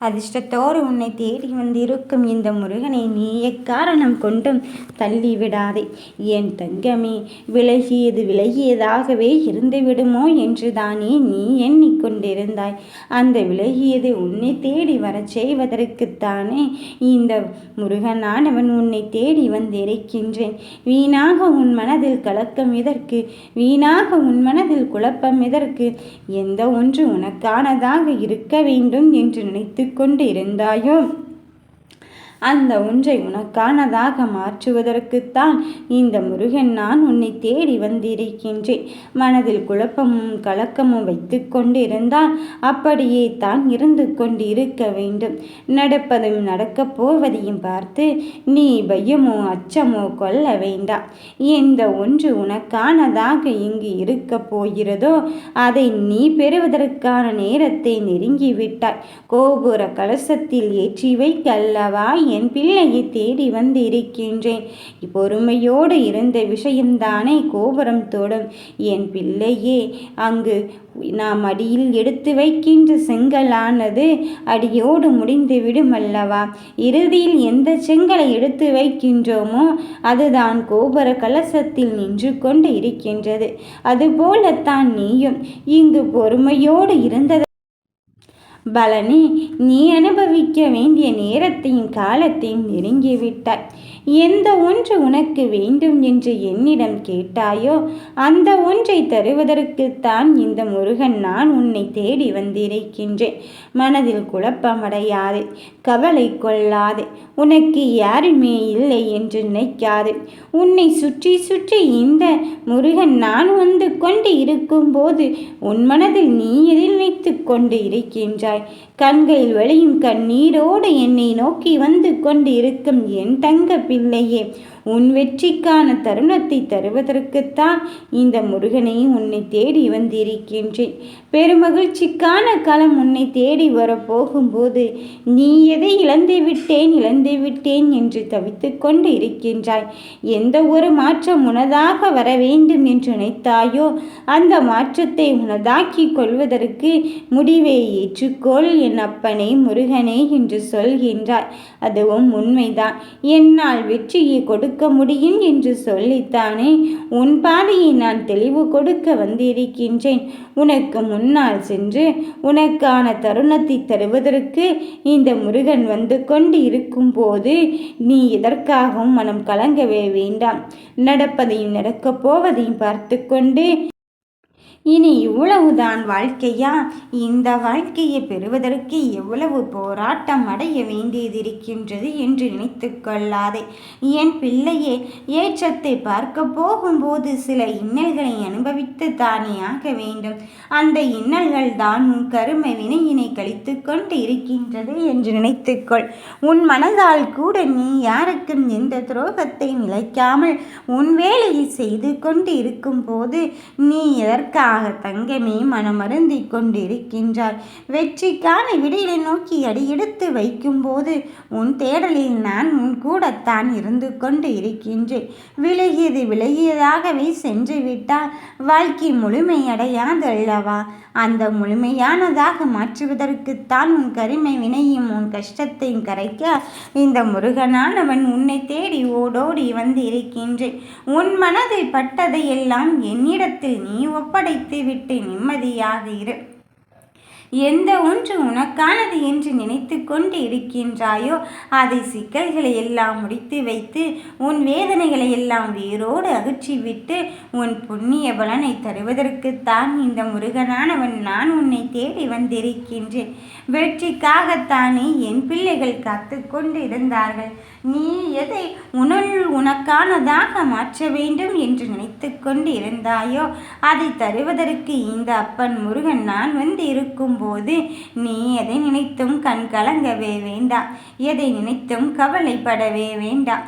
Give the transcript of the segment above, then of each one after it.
அதிர்ஷ்டத்தோடு உன்னை தேடி வந்திருக்கும் இந்த முருகனை நீ எக்காரணம் கொண்டும் தள்ளிவிடாதே. என் தங்கமே, விலகியதாகவே இருந்துவிடுமோ என்று தானே நீ எண்ணிக்கொண்டிருந்தாய். அந்த விலகியது உன்னை தேடி வரச் செய்வதற்குத்தானே இந்த முருகனானவன் உன்னை தேடி வந்திருக்கின்றேன். வீணாக உன் மனதில் கலக்கம் இதற்கு, வீணாக உன் மனதில் குழப்பம் இதற்கு. எந்த ஒன்று உனக்கானதாக இருக்க வேண்டும் என்று நினைத்து கொண்டு இருந்தாயோ அந்த ஒன்றை உனக்கானதாக மாற்றுவதற்குத்தான் இந்த முருகன் நான் உன்னை தேடி வந்திருக்கின்றேன். மனதில் குழப்பமும் கலக்கமும் வைத்து கொண்டிருந்தால் அப்படியே தான் இருந்து கொண்டு இருக்க வேண்டும். நடப்பதும் நடக்கப் போவதையும் பார்த்து நீ பயமோ அச்சமோ கொள்ள வேண்டாம். எந்த ஒன்று உனக்கானதாக இங்கு இருக்க போகிறதோ அதை நீ பெறுவதற்கான நேரத்தை நெருங்கிவிட்டாய். கோபுர கலசத்தில் ஏற்றி வைக்கல்லவா என் பிள்ளையை தேடி வந்து இருக்கின்றேன். பொறுமையோடு இருந்த விஷயம்தானே கோபுரம் தோடும். என் பிள்ளையே, அங்கு நாம் அடியில் எடுத்து வைக்கின்ற செங்கலானது அடியோடு முடிந்து விடும் அல்லவா? இறுதியில் எந்த செங்கலை எடுத்து வைக்கின்றோமோ அதுதான் கோபுர கலசத்தில் நின்று கொண்டு இருக்கின்றது. அதுபோலத்தான் நீயும் இங்கு பொறுமையோடு இருந்தது பலனே, நீ அனுபவிக்க வேண்டிய நேரத்தையும் காலத்தையும் நெருங்கிவிட்டாய். எந்த ஒன்று உனக்கு வேண்டும் என்று என்னிடம் கேட்டாயோ அந்த ஒன்றை தருவதற்குத்தான் இந்த முருகன் நான் உன்னை தேடி வந்திருக்கின்றேன். மனதில் குழப்பமடையாதே, கவலை கொள்ளாதே, உனக்கு யாருமே இல்லை என்று நினைக்காதே. உன்னை சுற்றி சுற்றி இந்த முருகன் நான் வந்து கொண்டு இருக்கும்போது உன் மனதில் நீ எதில் வைத்து கொண்டு இருக்கின்றாய்? கண்களில் வழியும் கண்ணீரோடு என்னை நோக்கி வந்து கொண்டு இருக்கும் என் தங்க பிள்ளையே, உன் வெற்றிக்கான தருணத்தை தருவதற்குத்தான் இந்த முருகனை உன்னை தேடி வந்திருக்கின்றேன். பெருமகிழ்ச்சிக்கான காலம் உன்னை தேடி வரப்போகும்போது நீ எதை இழந்து விட்டேன் என்று தவித்து கொண்டு இருக்கின்றாய். எந்த ஒரு மாற்றம் உனதாக வர வேண்டும் என்று நினைத்தாயோ அந்த மாற்றத்தை உனதாக்கி கொள்வதற்கு முடிவை ஏற்றுக்கொள் என் அப்பனே முருகனே என்று சொல்கின்றாய். அதுவும் உண்மைதான். என்னால் வெற்றியை கொடுக்க முடியும் என்று சொல்லித்தானே உன் பாதையை நான் தெளிவு கொடுக்க வந்திருக்கின்றேன். உனக்கு முன்னால் சென்று உனக்கான தருணத்தை தருவதற்கு இந்த முருகன் வந்து கொண்டு இருக்கும் போது நீ எதற்காகவும் மனம் கலங்கவே வேண்டாம். நடப்பதையும் நடக்கப் போவதையும் பார்த்து கொண்டு இனி இவ்வளவுதான் வாழ்க்கையா? இந்த வாழ்க்கையை பெறுவதற்கு எவ்வளவு போராட்டம் அடைய வேண்டியதிருக்கின்றது என்று நினைத்து கொள்ளாதே. என் பிள்ளையே, ஏற்றத்தை பார்க்க போகும்போது சில இன்னல்களை அனுபவித்து தானே ஆக வேண்டும். அந்த இன்னல்கள் தான் உன் கரும வினையினை கழித்து கொண்டு இருக்கின்றது என்று நினைத்துக்கொள். உன் மனதால் கூட நீ யாருக்கும் எந்த துரோகத்தை நிலைக்காமல் உன் வேலையை செய்து கொண்டு இருக்கும் போது நீ எதற்காக தங்கமே மனமருந்தி கொண்டிருக்கின்றார்? வெற்றிக்கான விடையை நோக்கி அடியெடுத்து வைக்கும் போது உன் தேடலில் நான் உன் கூடத்தான் இருந்து கொண்டு இருக்கின்றேன். விலகியதாகவே சென்று விட்டால் வாழ்க்கை முழுமையடையாது அல்லவா? அந்த முழுமையானதாக மாற்றுவதற்குத்தான் உன் கருமை வினையும் உன் கஷ்டத்தையும் கரைக்க இந்த முருகனானவன் உன்னை தேடி ஓடோடி வந்து இருக்கின்றேன். உன் மனதில் பட்டதையெல்லாம் என்னிடத்தில் நீ ஒப்படைத்து விட்டு நிம்மதியாக இரு. எந்த ஒன்று உனக்கானது என்று நினைத்து கொண்டு இருக்கின்றாயோ அதை சிக்கல்களை எல்லாம் முடித்து வைத்து உன் வேதனைகளை எல்லாம் வேரோடு அகற்றிவிட்டு உன் புண்ணிய பலனை தருவதற்குத்தான் இந்த முருகனானவன் நான் உன்னை தேடி வந்திருக்கின்றேன். வெற்றிக்காகத்தானே என் பிள்ளைகள் காத்து கொண்டு இருந்தார்கள். நீ எதை உனக்கானதாக மாற்ற வேண்டும் என்று நினைத்து கொண்டு இருந்தாயோ அதை தருவதற்கு இந்த அப்பன் முருகன் நான் வந்து இருக்கும்போது நீ எதை நினைத்தும் கண் கலங்கவே வேண்டாம், எதை நினைத்தும் கவலைப்படவே வேண்டாம்.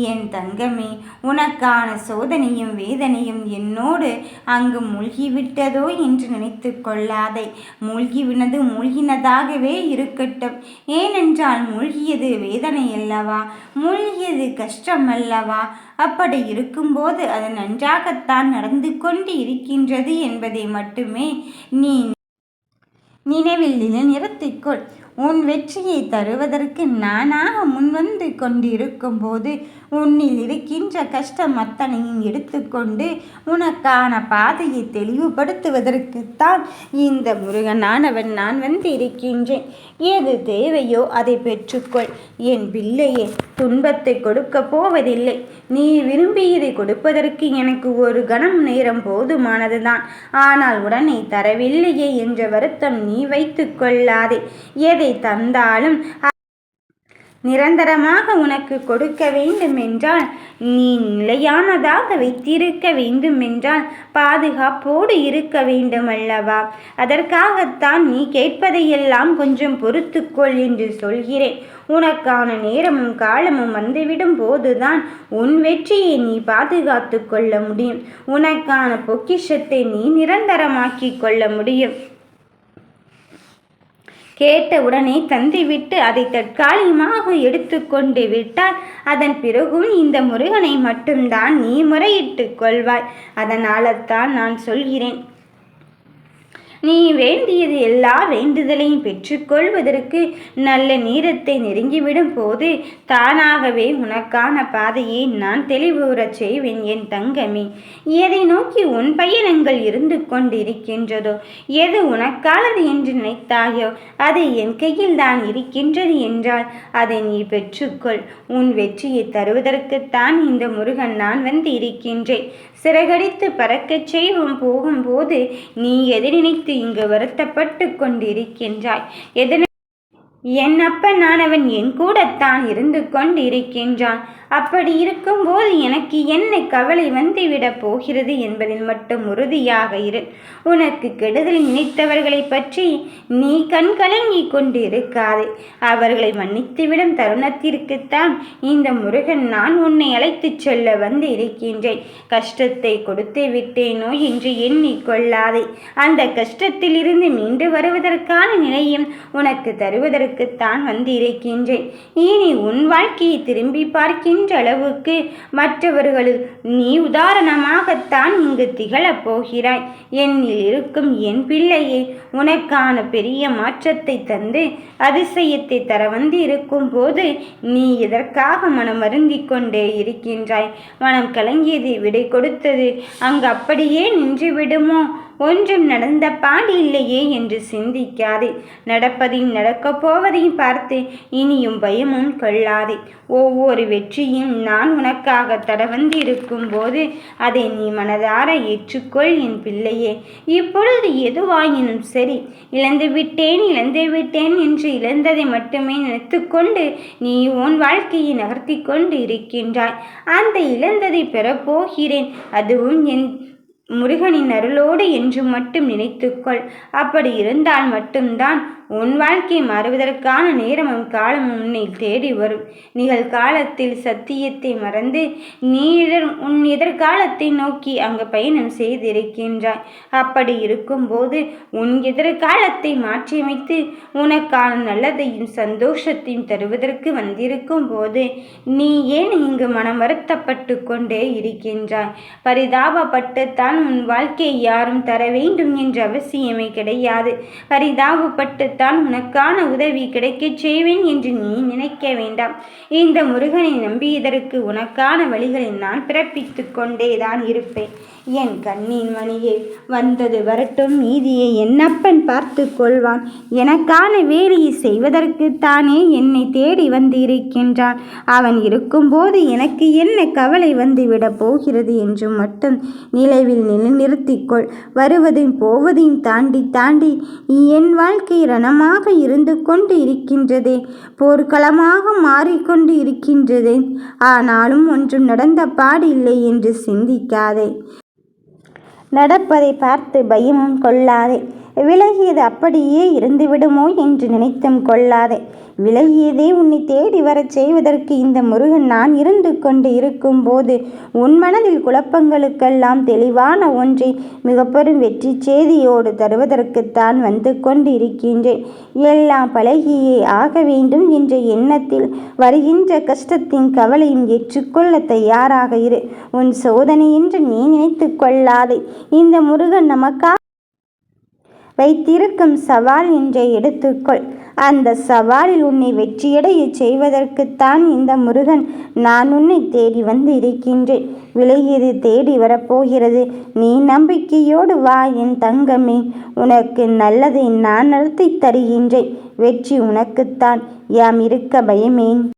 என் தங்கமே, உனக்கான சோதனையும் வேதனையும் என்னோடு அங்கு மூழ்கிவிட்டதோ என்று நினைத்து கொள்ளாதே. மூழ்கினதாகவே இருக்கட்டும். ஏனென்றால் மூழ்கியது வேதனை அல்லவா, மூழ்கியது கஷ்டம் அல்லவா? அப்படி இருக்கும்போது அது நன்றாகத்தான் நடந்து கொண்டு இருக்கின்றது என்பதை மட்டுமே நீ நினைவில் நிலைநிறுத்திக்கொள். உன் வெற்றியை தருவதற்கு நானாக முன்வந்து கொண்டிருக்கும் போது உன்னில் இருக்கின்ற கஷ்டம் அத்தனையும் எடுத்துக்கொண்டு உனக்கான பாதையை தெளிவுபடுத்துவதற்குத்தான் இந்த முருகனானவன் நான் வந்து இருக்கின்றேன். எது தேவையோ அதை பெற்றுக்கொள். என் பிள்ளையே, துன்பத்தை கொடுக்க போவதில்லை. நீ விரும்பியதை கொடுப்பதற்கு எனக்கு ஒரு கணம் நேரம் போதுமானதுதான். ஆனால் உடனே தரவில்லையே என்ற வருத்தம் நீ வைத்து கொள்ளாதே. எதை தந்தாலும் நிரந்தரமாக உனக்கு கொடுக்க வேண்டுமென்றால், நீ நிலையானதாக வைத்திருக்க வேண்டுமென்றால் பாதுகாப்போடு இருக்க வேண்டுமல்லவா? அதற்காகத்தான் நீ கேட்பதையெல்லாம் கொஞ்சம் பொறுத்துக்கொள் என்று சொல்கிறேன். உனக்கான நேரமும் காலமும் வந்துவிடும் போதுதான் உன் வெற்றியை நீ பாதுகாத்து கொள்ள முடியும். உனக்கான பொக்கிஷத்தை நீ நிரந்தரமாக்கி கொள்ள முடியும். கேட்ட உடனே தந்துவிட்டு அதை தற்காலிகமாக எடுத்துக்கொண்டு விட்டால் அதன் பிறகும் இந்த முருகனை மட்டும்தான் நீ முறையிட்டு கொள்வாய். அதனால தான் நான் சொல்கிறேன், நீ வேண்டியது எல்லா வேண்டுதலையும் பெற்றுக்கொள்வதற்கு நல்ல நேரத்தை நெருங்கிவிடும் போது தானாகவே உனக்கான பாதையை நான் தெளிவுறச் செய்வேன். என் தங்கமே, எதை நோக்கி உன் பயணங்கள் இருந்து கொண்டிருக்கின்றதோ, எது உனக்கானது என்று நினைத்தாயோ அது என் கையில் தான் இருக்கின்றது என்றால் அதை நீ பெற்றுக்கொள். உன் வெற்றியை தருவதற்குத்தான் இந்த முருகன் நான் வந்து இருக்கின்றேன். சிறகடித்து பறக்கச் செய்வோம் போகும்போது நீ எதை நினைத்து இங்கு வருத்தப்பட்டு கொண்டிருக்கின்றாய்? என் அப்பனானவன் என் கூடத்தான் இருந்து கொண்டிருக்கின்றான். அப்படி இருக்கும்போது எனக்கு என்ன கவலை வந்துவிடப் போகிறது என்பதில் மட்டும் உறுதியாக இரு. உனக்கு கெடுதல் நினைத்தவர்களை பற்றி நீ கண்கலங்கி கொண்டிருக்காதே. அவர்களை மன்னித்துவிடும் தருணத்திற்குத்தான் இந்த முருகன் நான் உன்னை அழைத்துச் செல்ல வந்து இருக்கின்றேன். கஷ்டத்தை கொடுத்து விட்டேனோ என்று எண்ணிக்கொள்ளாதே. அந்த கஷ்டத்திலிருந்து மீண்டு வருவதற்கான நிலையும் உனக்கு தருவதற்குத்தான் வந்து இருக்கின்றேன். இனி உன் வாழ்க்கையை திரும்பி பார்க்கின்ற அளவுக்கு மற்றவர்களில் நீ உதாரணமாகத்தான் இங்கு திகழப் போகிறாய். என்னில் இருக்கும் என் பிள்ளையே, உனக்கான பெரிய மாற்றத்தை தந்து அதிசயத்தை தர வந்து இருக்கும் போது நீ எதற்காக மனம் வருந்தி கொண்டே இருக்கின்றாய்? மனம் கலங்கியது விடை கொடுத்தது அங்கு அப்படியே நின்றுவிடுமோ? ஒன்றும் நடந்த பாடு இல்லையே என்று சிந்திக்காதே. நடப்பதையும் நடக்கப் போவதையும் பார்த்து இனியும் பயமும் கொள்ளாதே. ஒவ்வொரு வெற்றியும் நான் உனக்காக தர வந்து இருக்கும் போது அதை நீ மனதார ஏற்றுக்கொள் என் பிள்ளையே. இப்பொழுது எதுவாயினும் சரி, இழந்து விட்டேன் என்று இழந்ததை மட்டுமே நினைத்து கொண்டு நீ உன் வாழ்க்கையை நகர்த்தி கொண்டு இருக்கின்றாய். அந்த இழந்ததை பெறப்போகிறேன், அதுவும் என் முருகனின் அருளோடு என்று மட்டும் நினைத்துக்கொள். அப்படி இருந்தால் மட்டும்தான் உன் வாழ்க்கை மாறுவதற்கான நேரமும் காலமும் உன்னை தேடி வரும். நிகழ்காலத்தில் சத்தியத்தை மறந்து நீ உன் எதிர்காலத்தை நோக்கி அங்கு பயணம் செய்திருக்கின்றாய். அப்படி இருக்கும்போது உன் எதிர்காலத்தை மாற்றியமைத்து உனக்கான நல்லதையும் சந்தோஷத்தையும் தருவதற்கு வந்திருக்கும் போது நீ ஏன் இங்கு மனம் வருத்தப்பட்டு கொண்டே இருக்கின்றாய்? பரிதாபப்பட்டுத்தான் உன் வாழ்க்கையை யாரும் தர வேண்டும் என்ற அவசியமே கிடையாது. பரிதாபப்பட்டு உனக்கான உதவி கிடைக்கச் செய்வேன் என்று நீ நினைக்க வேண்டாம். இந்த முருகனை நம்பியதற்கு உனக்கான வழிகளை நான் பிறப்பித்துக் கொண்டேதான் இருப்பேன். என் கண்ணின் மணியே, வந்தது வரட்டும், மீதியை என்னப்பன் பார்த்து கொள்வான். எனக்கான வேலையை செய்வதற்குத்தானே என்னை தேடி வந்து இருக்கின்றான். அவன் இருக்கும்போது எனக்கு என்ன கவலை வந்துவிடப் போகிறது என்று மட்டும் நிலைவில் நிலைநிறுத்திக்கொள். வருவதையும் போவதையும் தாண்டி தாண்டி என் வாழ்க்கை ரணமாக இருந்து கொண்டு இருக்கின்றதே, போர்க்களமாக மாறிக்கொண்டு இருக்கின்றதே. ஆனாலும் ஒன்றும் நடந்த பாடு இல்லை என்று சிந்திக்காதே. நடப்பதை பார்த்து பயமும் கொள்ளாதே. விலகியது அப்படியே இருந்துவிடுமோ என்று நினைத்தும் கொள்ளாதே. விலகியதே உன்னை தேடி வரச் செய்வதற்கு இந்த முருகன் நான் இருந்து கொண்டு இருக்கும் போது உன் மனதில் குழப்பங்களுக்கெல்லாம் தெளிவான ஒன்றை மிக பெரும் வெற்றி செய்தியோடு தருவதற்குத்தான் வந்து கொண்டு இருக்கின்றேன். எல்லாம் பழகியே ஆக வேண்டும் என்ற எண்ணத்தில் வருகின்ற கஷ்டத்தின் கவலையும் ஏற்றுக்கொள்ள தயாராக இரு. உன் சோதனை என்று நீ நினைத்து கொள்ளாதே. இந்த முருகன் நமக்காக வைத்திருக்கும் சவால் என்றை எடுத்துக்கொள். அந்த சவாலில் உன்னை வெற்றியடைய செய்வதற்குத்தான் இந்த முருகன் நான் உன்னை தேடி வந்து இருக்கின்றேன். விலகியது தேடி வரப்போகிறது. நீ நம்பிக்கையோடு வா என் தங்கமே. உனக்கு நல்லதை நான் நடத்தி தருகின்றேன். வெற்றி உனக்குத்தான். யாம் இருக்க பயமேன்.